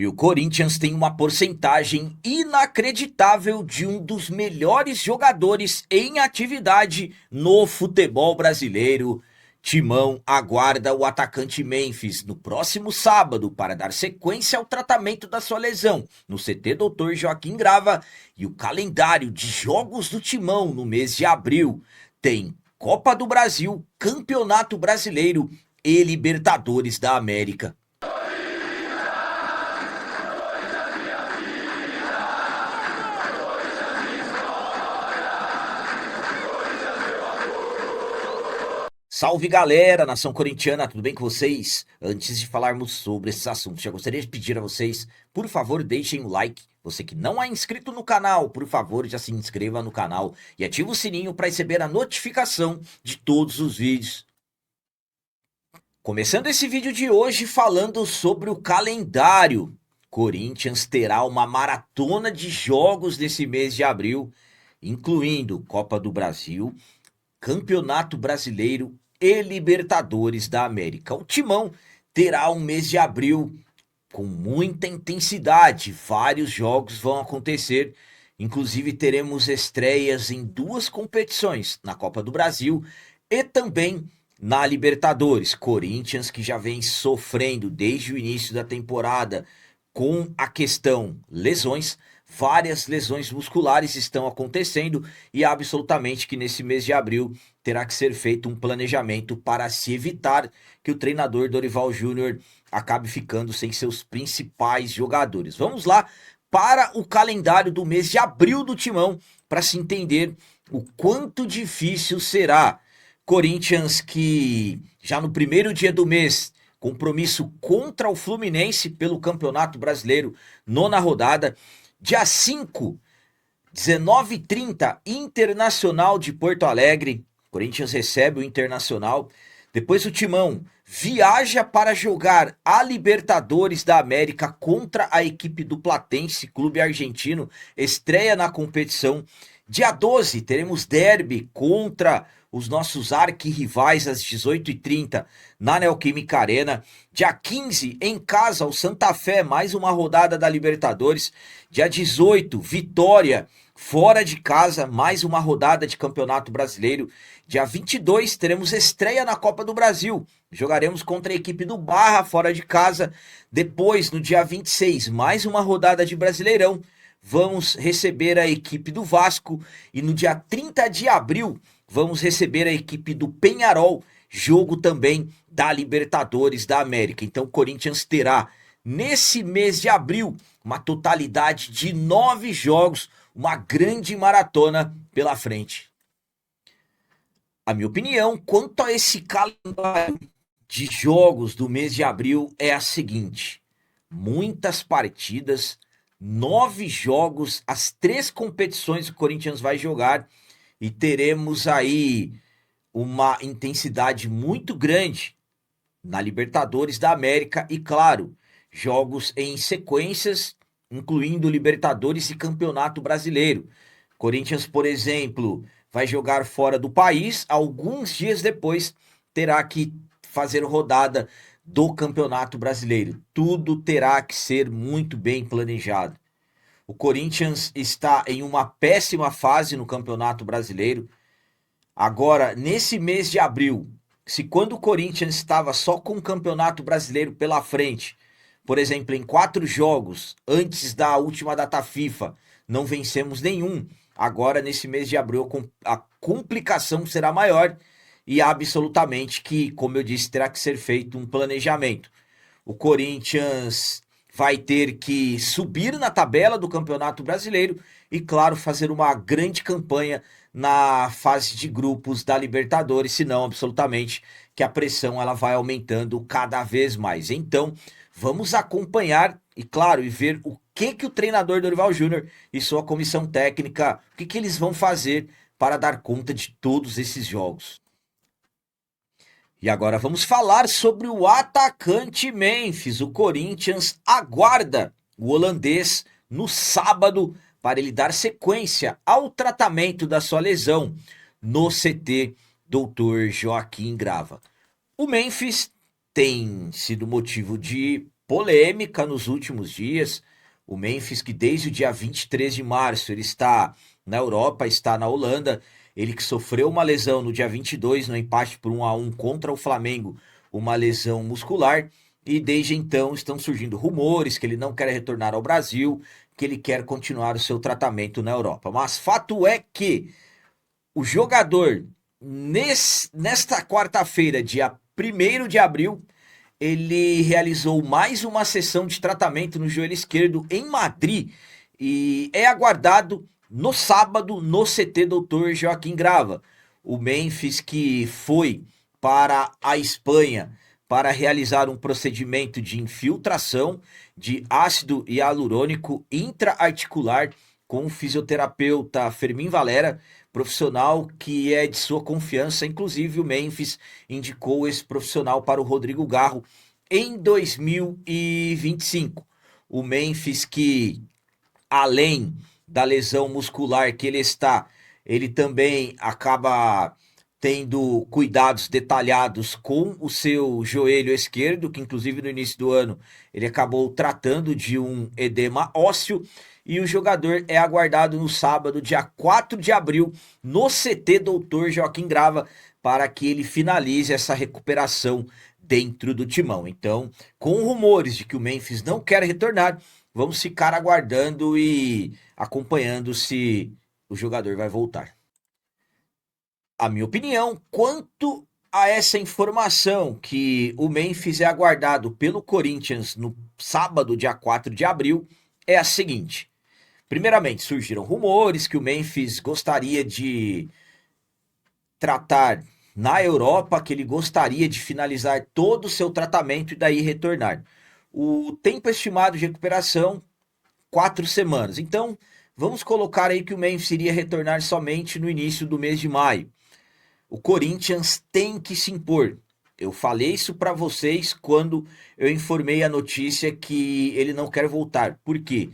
E o Corinthians tem uma porcentagem inacreditável de um dos melhores jogadores em atividade no futebol brasileiro. Timão aguarda o atacante Memphis no próximo sábado para dar sequência ao tratamento da sua lesão no CT Dr. Joaquim Grava. E o calendário de jogos do Timão no mês de abril tem Copa do Brasil, Campeonato Brasileiro e Libertadores da América. Salve galera, nação corintiana, tudo bem com vocês? Antes de falarmos sobre esses assuntos, já gostaria de pedir a vocês, por favor, deixem o like. Você que não é inscrito no canal, por favor, já se inscreva no canal e ative o sininho para receber a notificação de todos os vídeos. Começando esse vídeo de hoje falando sobre o calendário. Corinthians terá uma maratona de jogos nesse mês de abril, incluindo Copa do Brasil, Campeonato Brasileiro e Libertadores da América. O Timão terá um mês de abril com muita intensidade, vários jogos vão acontecer, inclusive teremos estreias em duas competições, na Copa do Brasil e também na Libertadores. Corinthians que já vem sofrendo desde o início da temporada com a questão lesões, várias lesões musculares estão acontecendo e absolutamente que nesse mês de abril terá que ser feito um planejamento para se evitar que o treinador Dorival Júnior acabe ficando sem seus principais jogadores. Vamos lá para o calendário do mês de abril do Timão para se entender o quanto difícil será. Corinthians que já no primeiro dia do mês, compromisso contra o Fluminense pelo Campeonato Brasileiro, nona rodada. Dia 5, 19h30, Internacional de Porto Alegre. Corinthians recebe o Internacional. Depois o Timão viaja para jogar a Libertadores da América contra a equipe do Platense, clube argentino. Estreia na competição. Dia 12, teremos derby contra os nossos arquirrivais às 18h30 na Neoquímica Arena. Dia 15, em casa, o Santa Fé, mais uma rodada da Libertadores. Dia 18, Vitória, fora de casa, mais uma rodada de Campeonato Brasileiro. Dia 22, teremos estreia na Copa do Brasil. Jogaremos contra a equipe do Barra, fora de casa. Depois, no dia 26, mais uma rodada de Brasileirão. Vamos receber a equipe do Vasco. E no dia 30 de abril, vamos receber a equipe do Peñarol, jogo também da Libertadores da América. Então o Corinthians terá, nesse mês de abril, uma totalidade de 9 jogos, uma grande maratona pela frente. A minha opinião quanto a esse calendário de jogos do mês de abril é a seguinte: muitas partidas, 9 jogos, as 3 competições que o Corinthians vai jogar. E teremos aí uma intensidade muito grande na Libertadores da América e, claro, jogos em sequências, incluindo Libertadores e Campeonato Brasileiro. Corinthians, por exemplo, vai jogar fora do país, alguns dias depois terá que fazer rodada do Campeonato Brasileiro. Tudo terá que ser muito bem planejado. O Corinthians está em uma péssima fase no Campeonato Brasileiro. Agora, nesse mês de abril, se quando o Corinthians estava só com o Campeonato Brasileiro pela frente, por exemplo, em 4 jogos antes da última data FIFA, não vencemos nenhum. Agora, nesse mês de abril, a complicação será maior e absolutamente que, como eu disse, terá que ser feito um planejamento. O Corinthians vai ter que subir na tabela do Campeonato Brasileiro e, claro, fazer uma grande campanha na fase de grupos da Libertadores, senão absolutamente que a pressão ela vai aumentando cada vez mais. Então, vamos acompanhar e, claro, e ver o que o treinador Dorival Júnior e sua comissão técnica, o que eles vão fazer para dar conta de todos esses jogos. E agora vamos falar sobre o atacante Memphis. O Corinthians aguarda o holandês no sábado para ele dar sequência ao tratamento da sua lesão no CT Dr. Joaquim Grava. O Memphis tem sido motivo de polêmica nos últimos dias. O Memphis, que desde o dia 23 de março ele está na Europa, está na Holanda. Ele que sofreu uma lesão no dia 22 no empate por 1-1 contra o Flamengo, uma lesão muscular. E desde então estão surgindo rumores que ele não quer retornar ao Brasil, que ele quer continuar o seu tratamento na Europa. Mas fato é que o jogador, nesta quarta-feira, dia 1º de abril, ele realizou mais uma sessão de tratamento no joelho esquerdo em Madrid e é aguardado no sábado no CT Dr. Joaquim Grava. O Memphis, que foi para a Espanha para realizar um procedimento de infiltração de ácido hialurônico intraarticular com o fisioterapeuta Fermin Valera, profissional que é de sua confiança. Inclusive o Memphis indicou esse profissional para o Rodrigo Garro em 2025. O Memphis, que além da lesão muscular que ele está, ele também acaba tendo cuidados detalhados com o seu joelho esquerdo, que inclusive no início do ano ele acabou tratando de um edema ósseo. E o jogador é aguardado no sábado, dia 4 de abril, no CT Dr. Joaquim Grava, para que ele finalize essa recuperação dentro do timão. Então, com rumores de que o Memphis não quer retornar, vamos ficar aguardando e acompanhando se o jogador vai voltar. A minha opinião quanto a essa informação que o Memphis é aguardado pelo Corinthians no sábado, dia 4 de abril, é a seguinte. Primeiramente, surgiram rumores que o Memphis gostaria de tratar na Europa, que ele gostaria de finalizar todo o seu tratamento e daí retornar. O tempo estimado de recuperação, 4 semanas. Então, vamos colocar aí que o Memphis iria retornar somente no início do mês de maio. O Corinthians tem que se impor. Eu falei isso para vocês quando eu informei a notícia que ele não quer voltar. Por quê?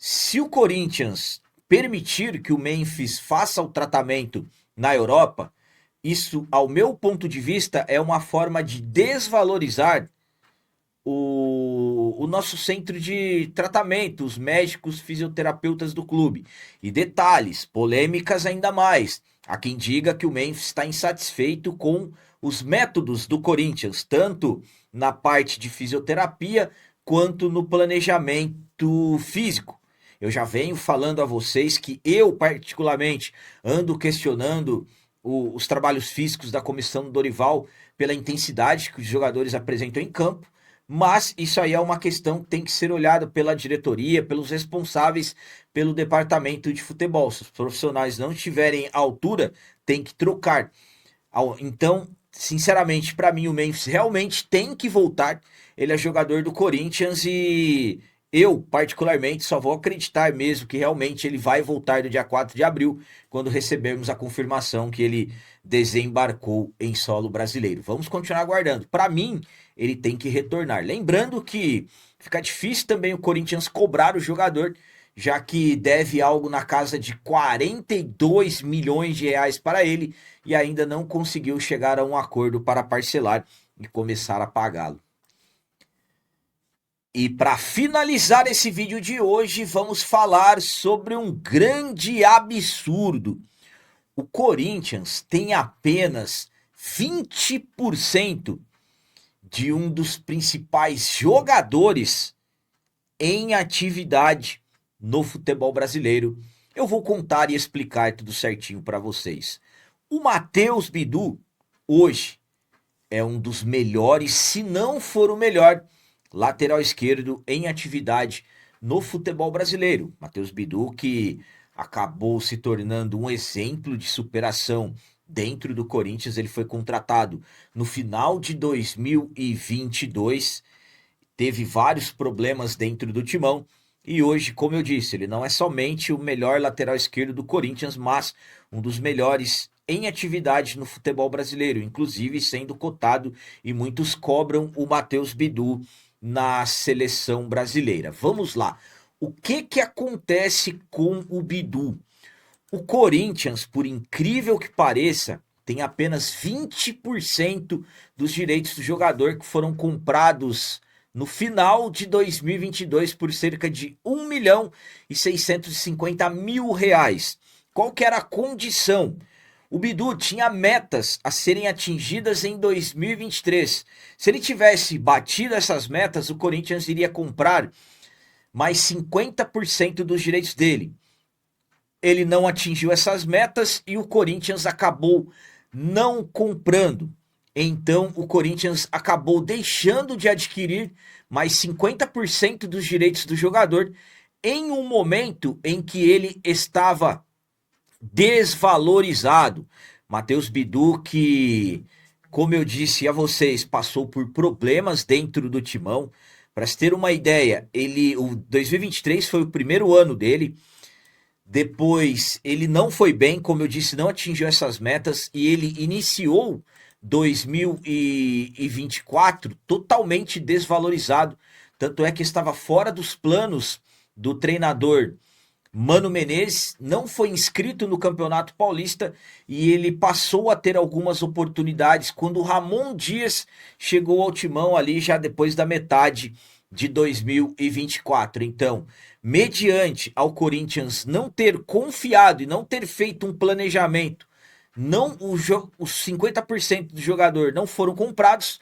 Se o Corinthians permitir que o Memphis faça o tratamento na Europa, isso, ao meu ponto de vista, é uma forma de desvalorizar o nosso centro de tratamento, os médicos fisioterapeutas do clube. E detalhes, polêmicas ainda mais. Há quem diga que o Memphis está insatisfeito com os métodos do Corinthians, tanto na parte de fisioterapia quanto no planejamento físico. Eu já venho falando a vocês que eu, particularmente, ando questionando os trabalhos físicos da comissão do Dorival pela intensidade que os jogadores apresentam em campo, mas isso aí é uma questão que tem que ser olhada pela diretoria, pelos responsáveis pelo departamento de futebol. Se os profissionais não estiverem à altura, tem que trocar. Então, sinceramente, para mim, o Memphis realmente tem que voltar. Ele é jogador do Corinthians e eu, particularmente, só vou acreditar mesmo que realmente ele vai voltar no dia 4 de abril, quando recebermos a confirmação que ele desembarcou em solo brasileiro. Vamos continuar aguardando. Para mim, ele tem que retornar. Lembrando que fica difícil também o Corinthians cobrar o jogador, já que deve algo na casa de 42 milhões de reais para ele e ainda não conseguiu chegar a um acordo para parcelar e começar a pagá-lo. E para finalizar esse vídeo de hoje, vamos falar sobre um grande absurdo. O Corinthians tem apenas 20% de um dos principais jogadores em atividade no futebol brasileiro. Eu vou contar e explicar tudo certinho para vocês. O Matheus Bidu, hoje, é um dos melhores, se não for o melhor, lateral esquerdo em atividade no futebol brasileiro. Matheus Bidu, que acabou se tornando um exemplo de superação dentro do Corinthians. Ele foi contratado no final de 2022, teve vários problemas dentro do timão e hoje, como eu disse, ele não é somente o melhor lateral esquerdo do Corinthians, mas um dos melhores em atividade no futebol brasileiro, inclusive sendo cotado, e muitos cobram o Matheus Bidu na seleção brasileira. Vamos lá. O que acontece com o Bidu? O Corinthians, por incrível que pareça, tem apenas 20% dos direitos do jogador que foram comprados no final de 2022 por cerca de R$ 1.650.000. Qual que era a condição? O Bidu tinha metas a serem atingidas em 2023. Se ele tivesse batido essas metas, o Corinthians iria comprar mais 50% dos direitos dele. Ele não atingiu essas metas e o Corinthians acabou não comprando. Então, o Corinthians acabou deixando de adquirir mais 50% dos direitos do jogador em um momento em que ele estava desvalorizado. Matheus Bidu, que, como eu disse a vocês, passou por problemas dentro do Timão. Para se ter uma ideia, o 2023 foi o primeiro ano dele. Depois, ele não foi bem, como eu disse, não atingiu essas metas e ele iniciou 2024 totalmente desvalorizado. Tanto é que estava fora dos planos do treinador Mano Menezes, não foi inscrito no Campeonato Paulista e ele passou a ter algumas oportunidades quando o Ramon Dias chegou ao Timão ali já depois da metade de 2024. Então, mediante ao Corinthians não ter confiado e não ter feito um planejamento, não os 50% do jogador não foram comprados.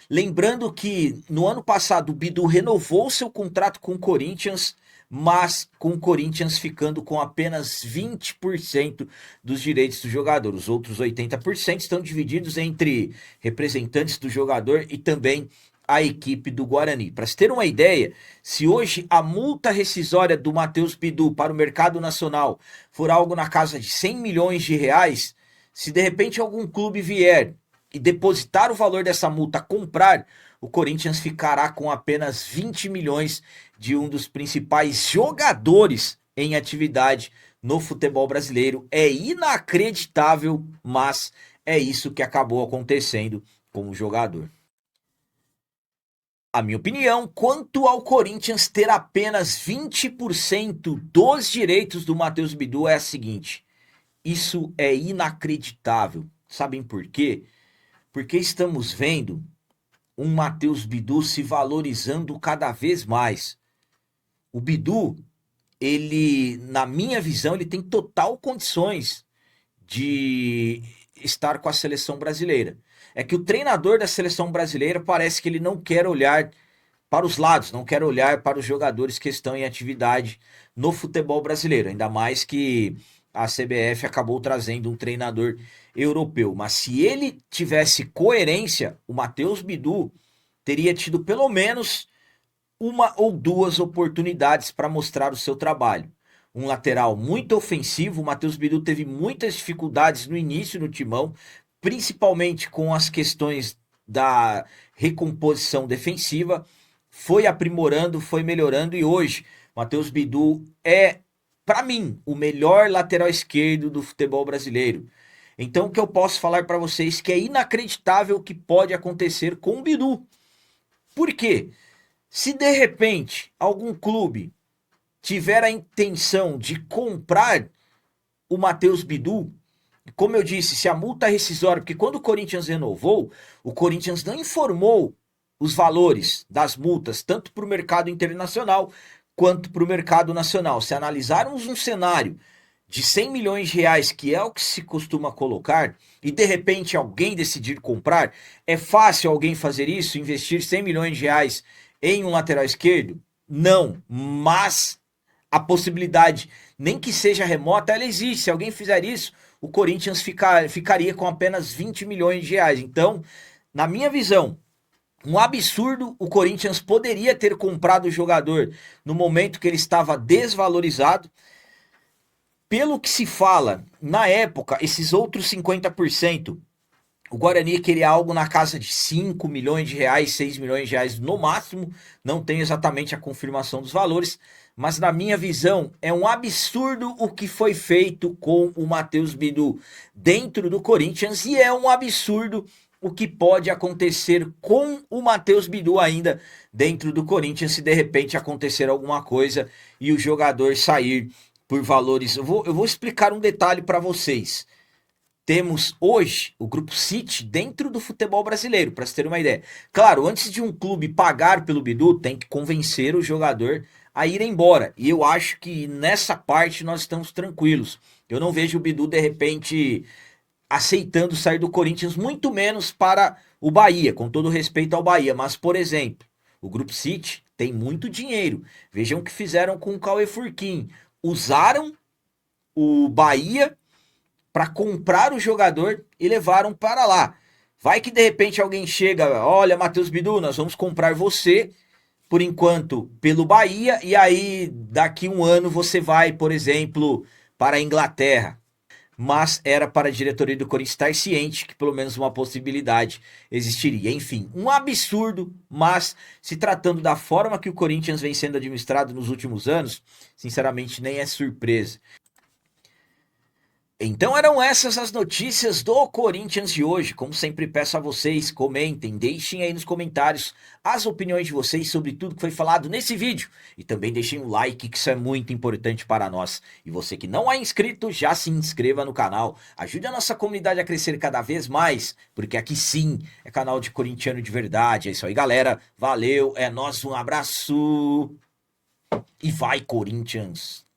Lembrando que no ano passado o Bidu renovou seu contrato com o Corinthians, mas com o Corinthians ficando com apenas 20% dos direitos do jogador. Os outros 80% estão divididos entre representantes do jogador e também a equipe do Guarani. Para se ter uma ideia, se hoje a multa rescisória do Matheus Bidu para o mercado nacional for algo na casa de 100 milhões de reais, se de repente algum clube vier e depositar o valor dessa multa, comprar, o Corinthians ficará com apenas 20 milhões de um dos principais jogadores em atividade no futebol brasileiro. É inacreditável, mas é isso que acabou acontecendo com o jogador. A minha opinião, quanto ao Corinthians ter apenas 20% dos direitos do Matheus Bidu é a seguinte: isso é inacreditável. Sabem por quê? Porque estamos vendo um Matheus Bidu se valorizando cada vez mais. O Bidu, ele, na minha visão, ele tem total condições de estar com a seleção brasileira. É que o treinador da seleção brasileira parece que ele não quer olhar para os lados, não quer olhar para os jogadores que estão em atividade no futebol brasileiro, ainda mais que a CBF acabou trazendo um treinador europeu. Mas se ele tivesse coerência, o Matheus Bidu teria tido pelo menos uma ou duas oportunidades para mostrar o seu trabalho. Um lateral muito ofensivo, o Matheus Bidu teve muitas dificuldades no início no Timão, principalmente com as questões da recomposição defensiva, foi aprimorando, foi melhorando e hoje Matheus Bidu é, para mim, o melhor lateral esquerdo do futebol brasileiro. Então o que eu posso falar para vocês que é inacreditável o que pode acontecer com o Bidu. Por quê? Se de repente algum clube tiver a intenção de comprar o Matheus Bidu, como eu disse, se a multa rescisória, porque quando o Corinthians renovou, o Corinthians não informou os valores das multas, tanto para o mercado internacional quanto para o mercado nacional. Se analisarmos um cenário de 100 milhões de reais, que é o que se costuma colocar, e de repente alguém decidir comprar, é fácil alguém fazer isso, investir 100 milhões de reais em um lateral esquerdo? Não, mas a possibilidade, nem que seja remota, ela existe. Se alguém fizer isso, o Corinthians ficaria com apenas 20 milhões de reais. Então, na minha visão, um absurdo. O Corinthians poderia ter comprado o jogador no momento que ele estava desvalorizado. Pelo que se fala, na época, esses outros 50%, o Guarani queria algo na casa de 5 milhões de reais, 6 milhões de reais no máximo. Não tenho exatamente a confirmação dos valores, mas na minha visão é um absurdo o que foi feito com o Matheus Bidu dentro do Corinthians e é um absurdo o que pode acontecer com o Matheus Bidu ainda dentro do Corinthians se de repente acontecer alguma coisa e o jogador sair por valores. Eu vou explicar um detalhe para vocês. temos hoje o Grupo City dentro do futebol brasileiro, para você ter uma ideia. Claro, antes de um clube pagar pelo Bidu, tem que convencer o jogador a ir embora. E eu acho que nessa parte nós estamos tranquilos. Eu não vejo o Bidu, de repente, aceitando sair do Corinthians, muito menos para o Bahia, com todo respeito ao Bahia. Mas, por exemplo, o Grupo City tem muito dinheiro. Vejam o que fizeram com o Cauê Furquim. Usaram o Bahia para comprar o jogador e levaram para lá. Vai que de repente alguém chega, olha, Matheus Bidu, nós vamos comprar você por enquanto pelo Bahia e aí daqui um ano você vai, por exemplo, para a Inglaterra. Mas era para a diretoria do Corinthians estar ciente que pelo menos uma possibilidade existiria. Enfim, um absurdo, mas se tratando da forma que o Corinthians vem sendo administrado nos últimos anos, sinceramente nem é surpresa. Então eram essas as notícias do Corinthians de hoje. Como sempre peço a vocês, comentem, deixem aí nos comentários as opiniões de vocês sobre tudo que foi falado nesse vídeo. E também deixem um like, que isso é muito importante para nós. E você que não é inscrito, já se inscreva no canal. Ajude a nossa comunidade a crescer cada vez mais, porque aqui sim é canal de corintiano de verdade. É isso aí, galera. Valeu, é nóis, um abraço. E vai, Corinthians!